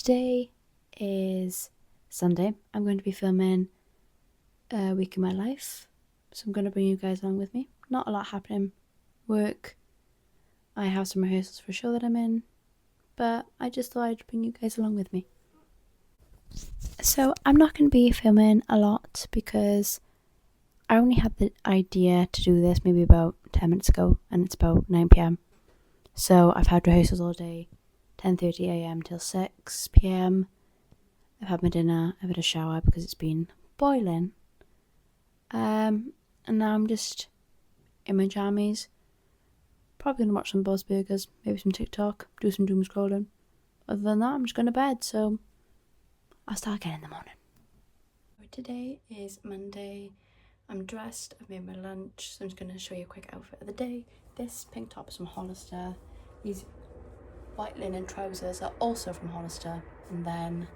today is Sunday. I'm going to be filming a week in my life, so I'm going to bring you guys along with me. Not a lot happening. Work. I have some rehearsals for a show that I'm in, but I just thought I'd bring you guys along with me. So I'm not going to be filming a lot because I only had the idea to do this maybe about 10 minutes ago, and it's about 9 p.m. So I've had rehearsals all day, 10:30 a.m. till 6 p.m. I've had my dinner, I've had a shower because it's been boiling. And now I'm just in my jammies. Probably gonna watch some Buzz Burgers, maybe some TikTok, do some doom scrolling. Other than that, I'm just going to bed, so I'll start again in the morning. Today is Monday. I'm dressed, I've made my lunch, so I'm just going to show you a quick outfit of the day. This pink top is from Hollister. These white linen trousers are also from Hollister. And then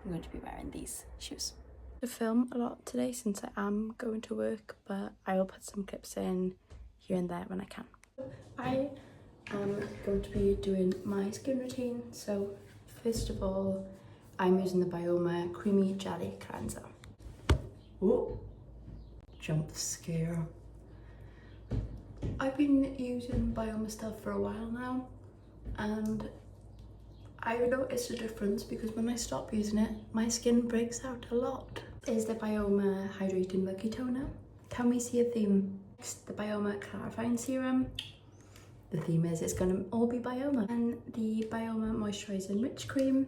I'm going to be wearing these shoes. To film a lot today since I am going to work, but I will put some clips in here and there when I can. I am going to be doing my skin routine. So first of all, I'm using the Bioma Creamy Jelly Cleanser. Oh, jump scare. I've been using Bioma stuff for a while now, and I noticed a difference because when I stop using it, my skin breaks out a lot. This is the Bioma Hydrating Milky Toner. Can we see a theme? Next, the Bioma Clarifying Serum. The theme is it's gonna all be Bioma. And the Bioma Moisturising Rich Cream.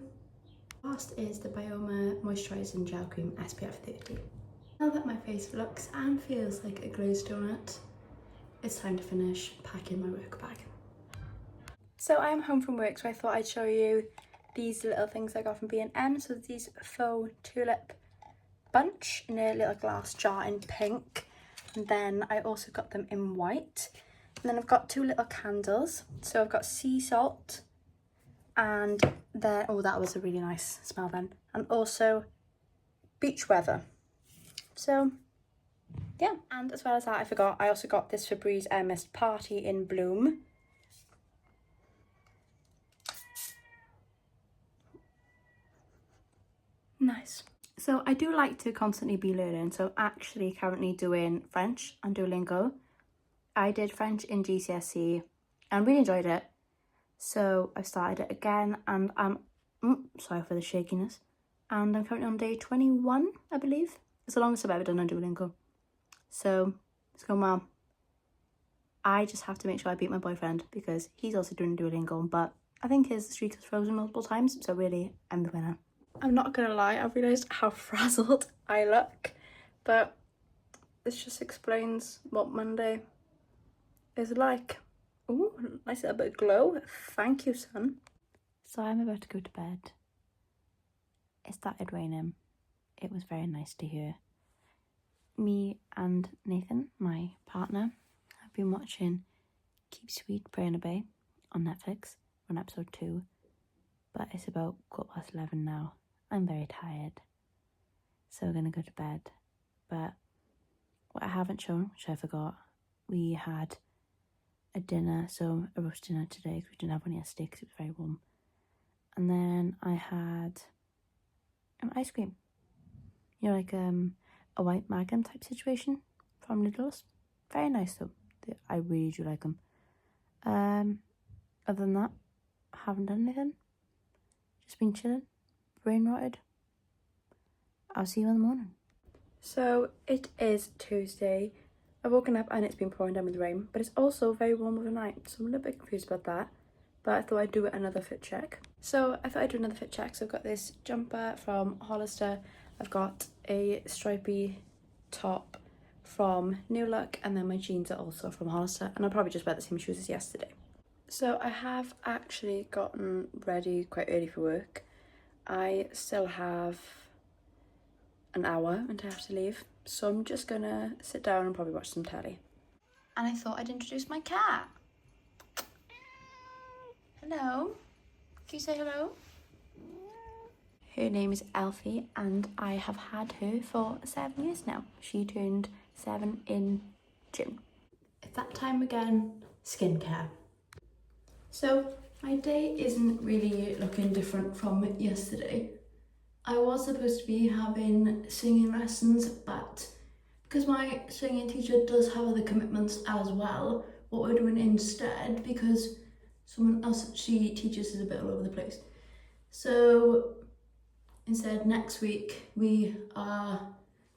Last is the Bioma Moisturising Gel Cream SPF 30. Now that my face looks and feels like a glazed donut, it's time to finish packing my work bag. So I'm home from work, so I thought I'd show you these little things I got from B&M. So these faux tulip bunch in a little glass jar in pink. And then I also got them in white. And then I've got two little candles. So I've got sea salt and then, oh, that was a really nice smell then. And also beach weather. So yeah, and as well as that, I forgot, I also got this Febreze Air Mist Party in Bloom. Nice. So I do like to constantly be learning. So actually currently doing French on Duolingo. I did French in GCSE and really enjoyed it. So I started it again, and I'm, sorry for the shakiness. And I'm currently on day 21, I believe. It's the longest I've ever done on Duolingo. So it's going well. I just have to make sure I beat my boyfriend because he's also doing Duolingo, but I think his streak has frozen multiple times, so really, I'm the winner. I'm not gonna lie, I've realised how frazzled I look, but this just explains what Monday is like. Ooh, nice little bit of glow. Thank you, son. So I'm about to go to bed. It started raining. It was very nice to hear. Me and Nathan, my partner, have been watching Keep Sweet, Pray and Obey on Netflix. We're on episode 2, but it's about 11:15 now. I'm very tired, so we're gonna go to bed. But what I haven't shown, which I forgot, we had a dinner, so a roast dinner today because we didn't have any yesterday because it was very warm. And then I had an ice cream, you know, like a white Magnum type situation from Lidl's. Very nice though. I really do like them. Other than that, I haven't done anything. Just been chilling, brain rotted. I'll see you in the morning. So it is Tuesday. I've woken up and it's been pouring down with rain, but it's also very warm overnight, so I'm a little bit confused about that. But I thought I'd do another fit check. So I thought I'd do another fit check. So I've got this jumper from Hollister. I've got a stripy top from New Look, and then my jeans are also from Hollister, and I'll probably just wear the same shoes as yesterday. So I have actually gotten ready quite early for work. I still have an hour until I have to leave, so I'm just gonna sit down and probably watch some telly. And I thought I'd introduce my cat. Hello. Can you say hello? Her name is Elfie, and I have had her for 7 years now. She turned 7 in June. It's that time again, skincare. So My day isn't really looking different from yesterday. I was supposed to be having singing lessons, but because my singing teacher does have other commitments as well, what we're doing instead, because someone else she teaches is a bit all over the place. So instead, next week we are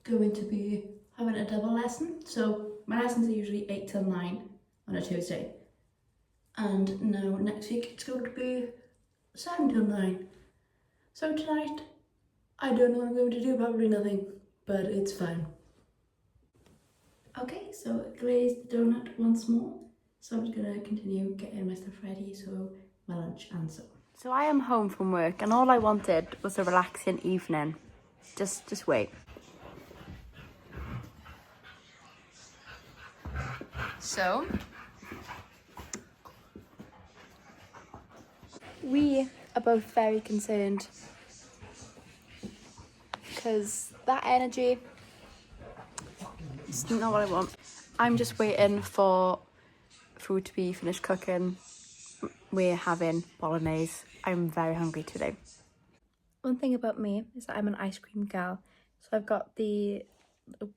going to be having a double lesson. So my lessons are usually 8 till 9 on a Tuesday. And now next week it's going to be 7 till 9. So tonight, I don't know what I'm going to do, probably nothing, but it's fine. Okay, so glazed donut once more. So I'm just gonna continue getting my stuff ready, so my lunch and so. So I am home from work and all I wanted was a relaxing evening. Just wait. So we are both very concerned because that energy is not what I want. I'm just waiting for food to be finished cooking. We're having bolognese. I'm very hungry today. One thing about me is that I'm an ice cream gal. So I've got the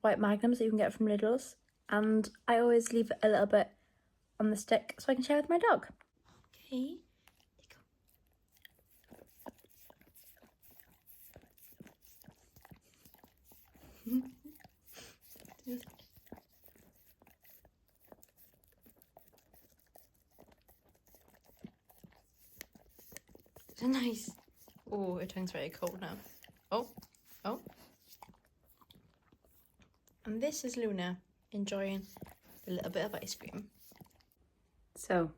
white magnums that you can get from Lidl's, and I always leave a little bit on the stick so I can share with my dog. Okay. Nice. Oh, it turns very cold now. Oh. And this is Luna enjoying a little bit of ice cream. So,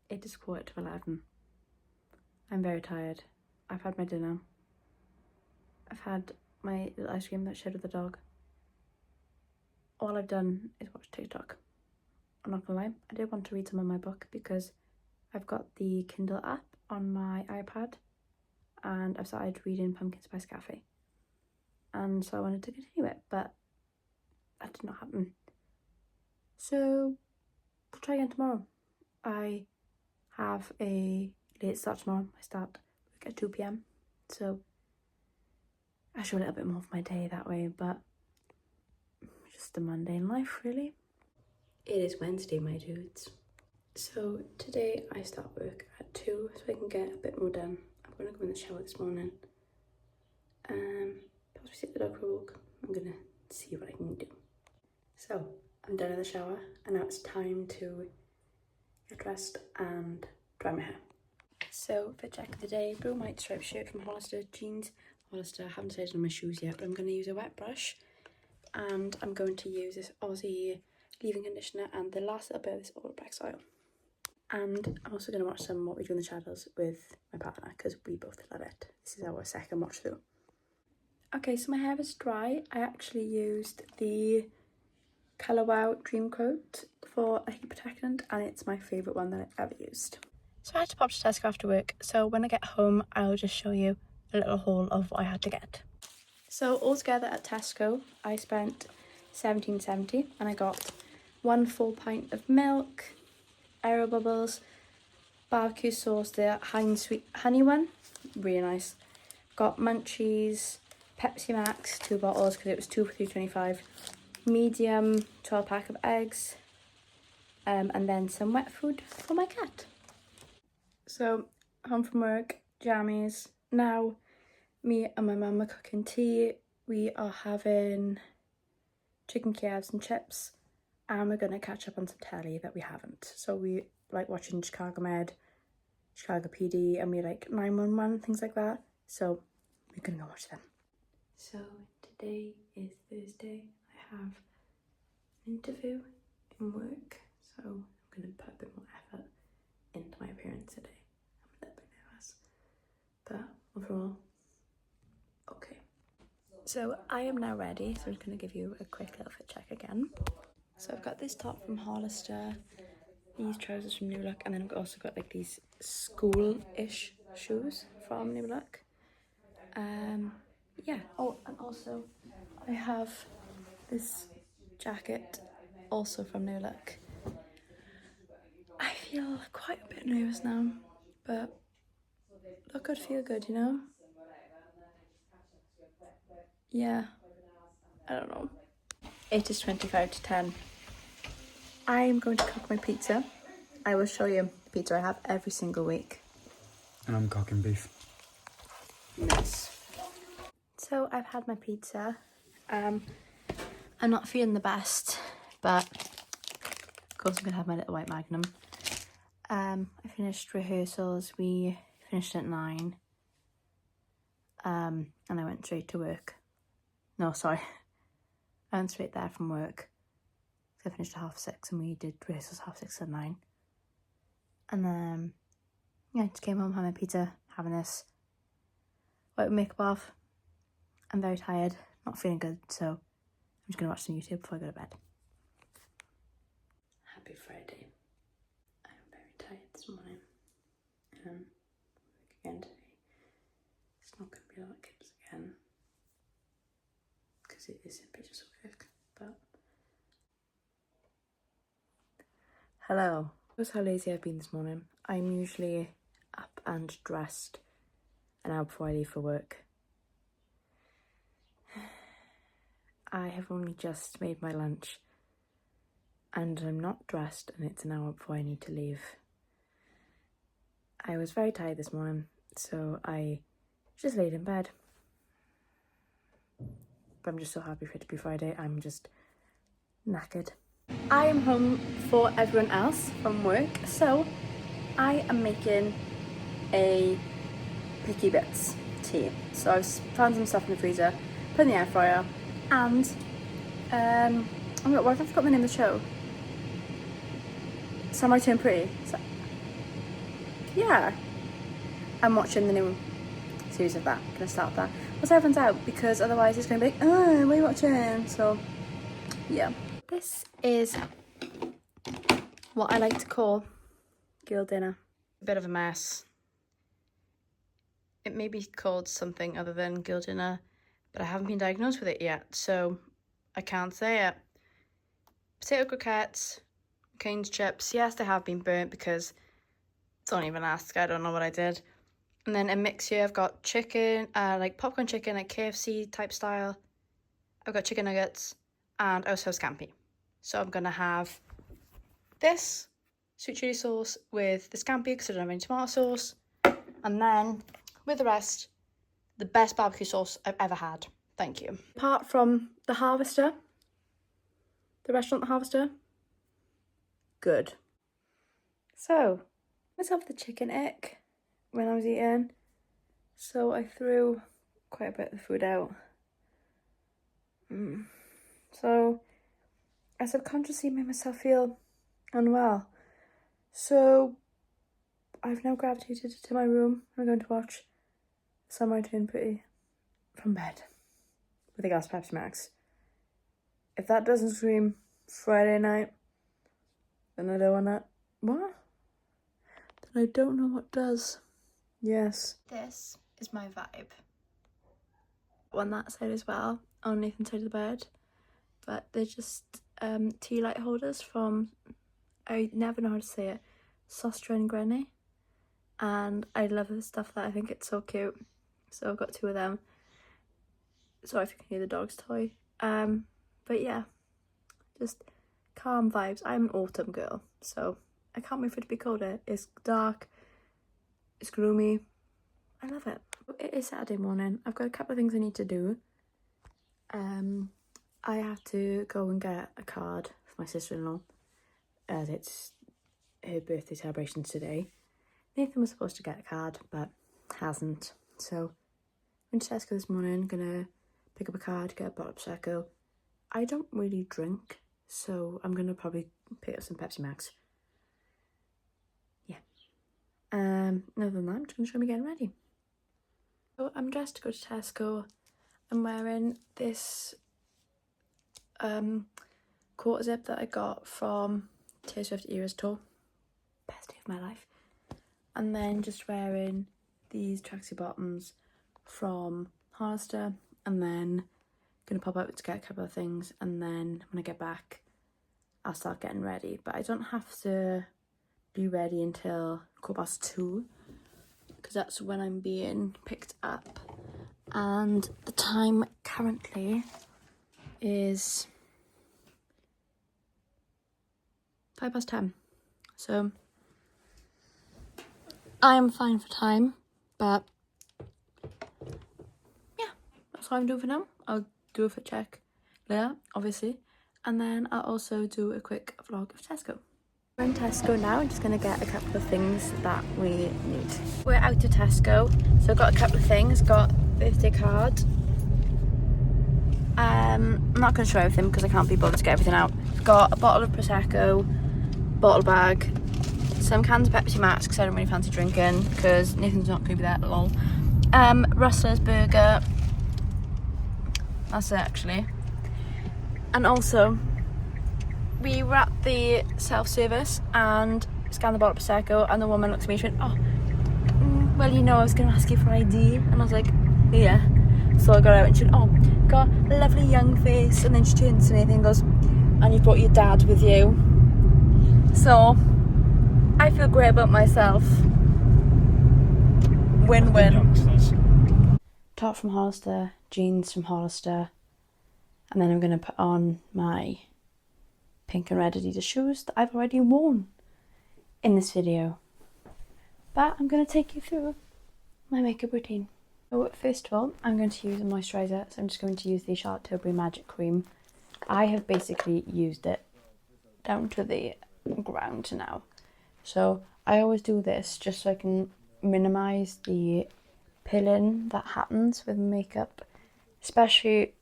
it is 11:15. I'm very tired. I've had my dinner. I've had my little ice cream that I shared with the dog. All I've done is watch TikTok. I'm not gonna lie, I did want to read some of my book because I've got the Kindle app on my iPad and I've started reading Pumpkin Spice Cafe. And so I wanted to continue it, but that did not happen. So we'll try again tomorrow. I have a late start tomorrow. I start work at 2 p.m. So I show a little bit more of my day that way, but just a mundane life, really. It is Wednesday, my dudes. So today I start work at 2 so I can get a bit more done. I'm going to go in the shower this morning. Possibly take the dog for a walk. I'm going to see what I can do. So I'm done in the shower and now it's time to get dressed and dry my hair. So for check of the day, blue and white striped shirt from Hollister, jeans Hollister. I haven't decided on my shoes yet, but I'm going to use a wet brush and I'm going to use this Aussie leave-in conditioner and the last little bit of this Olaplex oil. And I'm also going to watch some What We Do in the Shadows with my partner because we both love it. This is our second watch through. Okay, so my hair is dry. I actually used the Colour Wow Dream Coat for a heat protectant and it's my favourite one that I've ever used. So I had to pop to Tesco after work, so when I get home I'll just show you a little haul of what I had to get. So altogether at Tesco I spent £17.70 and I got 1 full pint of milk, Aero Bubbles, barbecue sauce, the Heinz Sweet Honey one, really nice. Got Munchies, Pepsi Max, 2 bottles because it was 2 for £3.25, medium 12-pack of eggs, and then some wet food for my cat. So home from work, jammies. Now me and my mum are cooking tea. We are having chicken Kievs and chips and we're going to catch up on some telly that we haven't. So we like watching Chicago Med, Chicago PD, and we like 911, things like that. So we're going to go watch them. So today is Thursday. I have an interview in work. So I'm going to put a bit more effort into my appearance today. I'm a little bit nervous. But overall, okay. So I am now ready. So I'm just going to give you a quick little fit check again. So I've got this top from Hollister, these trousers from New Look, and then I've also got like these school-ish shoes from New Look. Yeah. Oh, and also I have this jacket also from New Look. I feel quite a bit nervous now, but look good, feel good, you know? Yeah, I don't know. It is 25 to 10. I am going to cook my pizza. I will show you the pizza I have every single week. And I'm cooking beef. Nice. So I've had my pizza. I'm not feeling the best, but of course I'm gonna have my little white Magnum. I finished rehearsals. We finished at 9. And I went straight to work. No, sorry. I went straight there from work. So I finished at 6:30 and we did rehearsals 6:30 and 9. And then, yeah, just came home, had my pizza, having this, wiped my makeup off. I'm very tired, not feeling good, so I'm just gonna watch some YouTube before I go to bed. Happy Friday. I'm very tired this morning. Work again today. It's not gonna be a lot of kids again, because it is simply just work, but... Hello. That's how lazy I've been this morning. I'm usually up and dressed an hour before I leave for work. I have only just made my lunch and I'm not dressed and it's an hour before I need to leave. I was very tired this morning, so I just laid in bed. But I'm just so happy for it to be Friday. I'm just knackered. I am home for everyone else from work, so I am making a Picky Bits tea. So I've found some stuff in the freezer, put in the air fryer, and oh my god, why have I forgotten the name of the show? Sam I Turn Pretty. Yeah, I'm watching the new series of that. Gonna start that once everyone's out, because otherwise it's gonna be like, oh, what are you watching? So yeah, this is what I like to call girl dinner. A bit of a mess. It may be called something other than girl dinner, but I haven't been diagnosed with it yet, so I can't say it. Potato croquettes, Cane's chips. Yes, they have been burnt because don't even ask. I don't know what I did. And then a mix here. I've got chicken, like popcorn chicken, like KFC type style. I've got chicken nuggets, and I also have scampi. So I'm gonna have this sweet chili sauce with the scampi because I don't have any tomato sauce, and then with the rest, the best barbecue sauce I've ever had. Thank you. Apart from the Harvester, the restaurant The Harvester, good. So, myself the chicken ick when I was eating, so I threw quite a bit of the food out. So I subconsciously made myself feel unwell. So I've now gravitated to my room. I'm going to watch Sam I Turn Pretty from bed with a glass of Pepsi Max. If that doesn't scream Friday night, then I don't want that. What? Then I don't know what does. Yes. This is my vibe. On that side as well, on Nathan's side of the bed. But they're just tea light holders from, I never know how to say it, Sostra and Granny. And I love the stuff that I think it's so cute. So I've got 2 of them. Sorry if you can hear the dog's toy. But yeah, just calm vibes. I'm an autumn girl, so I can't wait for it to be colder. It's dark, it's gloomy. I love it. It is Saturday morning. I've got a couple of things I need to do. I have to go and get a card for my sister-in-law, as it's her birthday celebrations today. Nathan was supposed to get a card, but hasn't. So, went to Tesco this morning, gonna pick up a card, get a bottle of Prosecco. I don't really drink, so I'm gonna probably pick up some Pepsi Max. Yeah. Other than that, I'm just gonna show me getting ready. So I'm dressed to go to Tesco. I'm wearing this quarter zip that I got from Taylor Swift Eras Tour. Best day of my life. And then just wearing these tracksuit bottoms from Hollister, and then gonna pop out to get a couple of things, and then when I get back I'll start getting ready. But I don't have to be ready until 2:15, because that's when I'm being picked up. And the time currently is 10:05. So I am fine for time, but yeah, that's what I'm doing for now. I'll do a fit check later, obviously, and then I'll also do a quick vlog of Tesco. We're in Tesco now. I'm just going to get a couple of things that we need. We're out to Tesco, so I've got a couple of things. Got birthday card. I'm not going to show everything because I can't be bothered to get everything out. Got a bottle of Prosecco, bottle bag, some cans of Pepsi Max because I don't really fancy drinking because Nathan's not going to be there, lol. Rustler's burger. That's it actually. And also, we were at the self-service and scanned the bottle of Prosecco, and the woman looks at me and she went, "Oh, well, you know, I was going to ask you for ID." And I was like, "Yeah." So I got out and she went, "Oh, got a lovely young face." And then she turns to me and goes, "And you brought your dad with you." So I feel great about myself. Win-win. Top from Hollister, jeans from Hollister, and then I'm going to put on my pink and red Adidas shoes that I've already worn in this video. But I'm going to take you through my makeup routine. So first of all, I'm going to use a moisturiser, so I'm just going to use the Charlotte Tilbury Magic Cream. I have basically used it down to the ground now. So I always do this just so I can minimise the pilling that happens with makeup, especially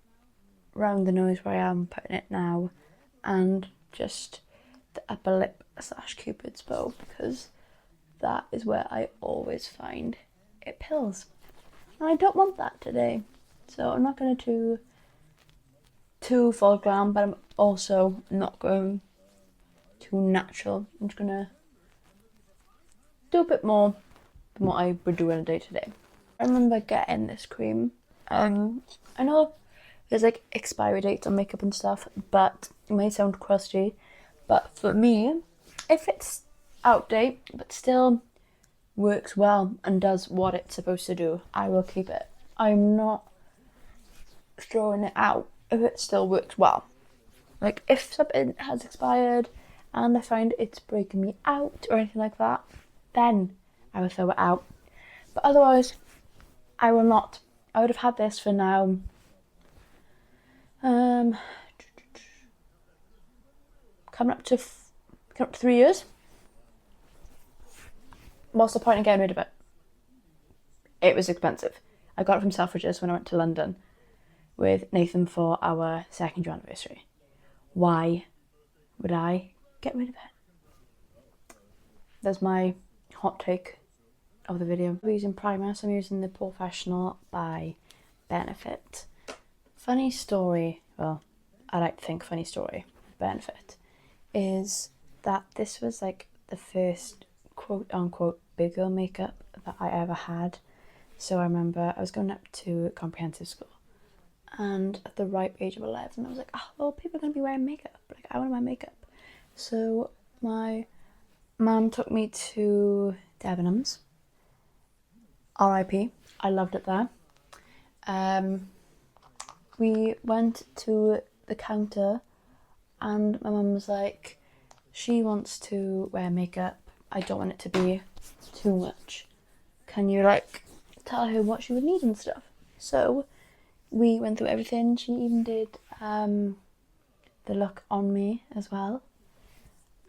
around the nose where I am putting it now, and just the upper lip / Cupid's bow, because that is where I always find it pills. And I don't want that today, so I'm not going to do too full glam, but I'm also not going too natural. I'm just going to do a bit more than what I would do in a day to day. I remember getting this cream. I know there's like expiry dates on makeup and stuff, but it may sound crusty, but for me, if it's out of date but still works well and does what it's supposed to do, I will keep it. I'm not throwing it out if it still works well. Like if something has expired and I find it's breaking me out or anything like that, then I will throw it out. But otherwise, I will not. I would have had this for now coming up to 3 years. What's the point in getting rid of it? It was expensive. I got it from Selfridges when I went to London with Nathan for our 2nd year anniversary. Why would I get rid of it? There's my hot take of the video. I'm using primer, so I'm using the Professional by Benefit. Funny story, well, I like to think funny story, Benefit, is that this was like the first quote unquote big girl makeup that I ever had. So I remember I was going up to comprehensive school, and at the ripe age of 11 I was like, oh well, people are going to be wearing makeup, like I want to wear makeup. So my mum took me to Debenhams, RIP, I loved it there. We went to the counter and my mum was like, she wants to wear makeup, I don't want it to be too much, can you like tell her what she would need and stuff? So we went through everything. She even did the look on me as well,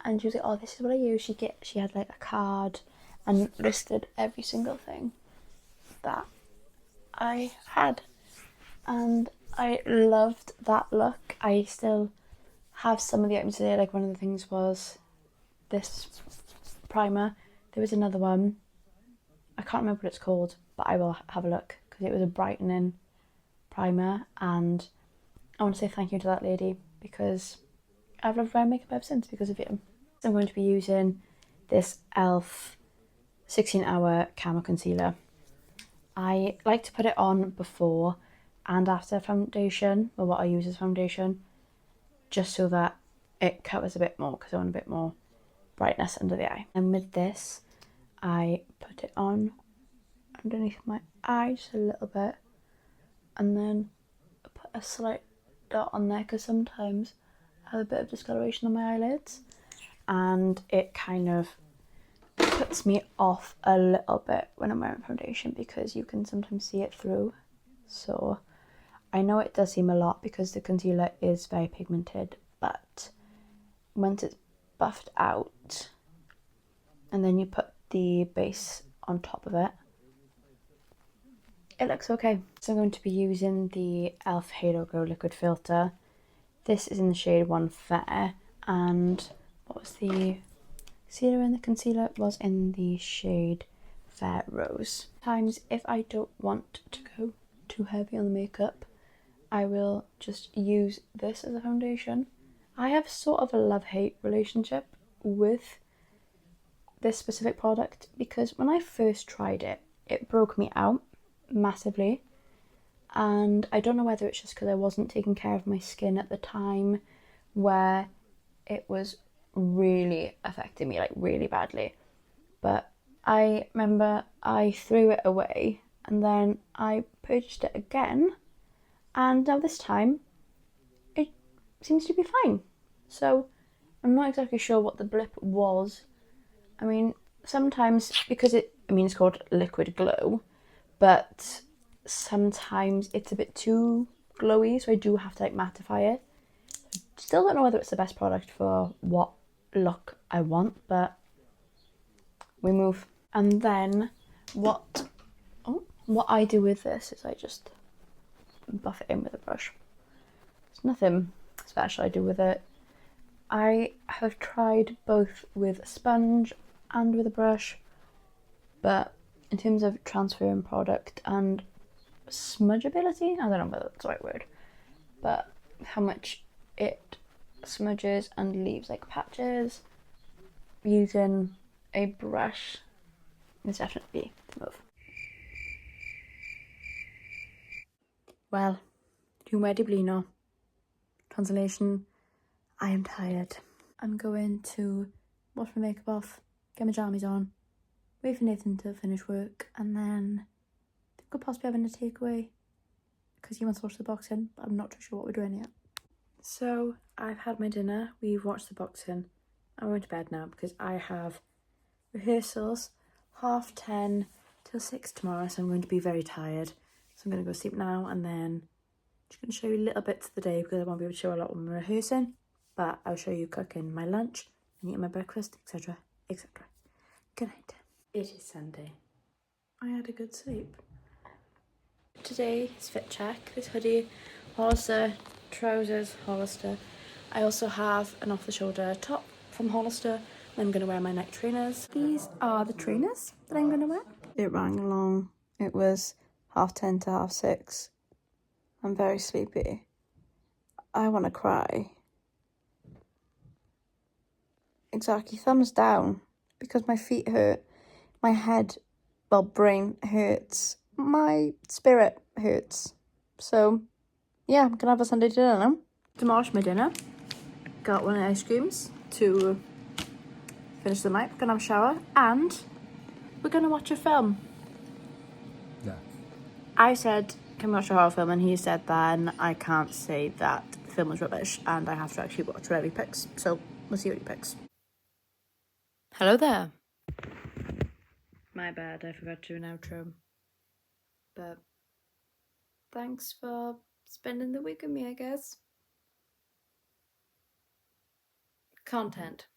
and she was like, oh, this is what I use. She had like a card and listed every single thing that I had, and I loved that look. I still have some of the items today. Like one of the things was this primer. There was another one, I can't remember what it's called, but I will have a look because it was a brightening primer, and I want to say thank you to that lady because I've loved wearing makeup ever since because of you. I'm going to be using this e.l.f. 16-hour Camo Concealer. I like to put it on before and after foundation, or what I use as foundation, just so that it covers a bit more because I want a bit more brightness under the eye. And with this, I put it on underneath my eye just a little bit, and then put a slight dot on there because sometimes I have a bit of discoloration on my eyelids and it kind of puts me off a little bit when I'm wearing foundation because you can sometimes see it through. So I know it does seem a lot because the concealer is very pigmented, but once it's buffed out and then you put the base on top of it, it looks okay. So I'm going to be using the e.l.f. Halo Glow Liquid Filter. This is in the shade 1 Fair, and what was the concealer in the concealer? It was in the shade Fair Rose. Sometimes if I don't want to go too heavy on the makeup, I will just use this as a foundation. I have sort of a love-hate relationship with this specific product because when I first tried it, it broke me out massively. And I don't know whether it's just because I wasn't taking care of my skin at the time where it was really affecting me, like really badly. But I remember I threw it away and then I purchased it again, and now this time it seems to be fine. So I'm not exactly sure what the blip was. I mean, sometimes because it's called Liquid Glow, but sometimes it's a bit too glowy, so I do have to like mattify it. Still don't know whether it's the best product for what look I want, but we move. And then what I do with this is I just buff it in with a brush. There's nothing special I do with it. I have tried both with a sponge and with a brush, but in terms of transferring product and smudgeability, I don't know whether that's the right word, but how much it smudges and leaves like patches, using a brush is definitely the move. Well, dwi'n wedi blino. Translation, I am tired. I'm going to wash my makeup off, get my jammies on, wait for Nathan to finish work, and then I could possibly having a takeaway because he wants to watch the boxing, but I'm not too sure what we're doing yet. So I've had my dinner, we've watched the boxing. I'm going to bed now because I have rehearsals 10:30 till 6 tomorrow, so I'm going to be very tired. So I'm going to go sleep now, and then I'm just going to show you little bits of the day because I won't be able to show a lot when we're rehearsing, but I'll show you cooking my lunch and eating my breakfast, etc, etc. Good night. It is Sunday. I had a good sleep. Today's fit check: this hoodie, Hollister, trousers, Hollister. I also have an off-the-shoulder top from Hollister. I'm going to wear my Nike trainers. These are the trainers that I'm going to wear. It rang along. It was 10:30 to 6:30. I'm very sleepy. I want to cry. Exactly, thumbs down, because my feet hurt, my head, well, brain hurts, my spirit hurts. So, yeah, I'm gonna have a Sunday dinner now. Demolished my dinner. Got one of the ice creams to finish the night. Gonna have a shower, and we're gonna watch a film. Yeah. I said, can we watch a horror film? And he said, then I can't say that the film was rubbish and I have to actually watch whatever he picks. So we'll see what he picks. Hello there. My bad, I forgot to do an outro. But thanks for spending the week with me, I guess. Content.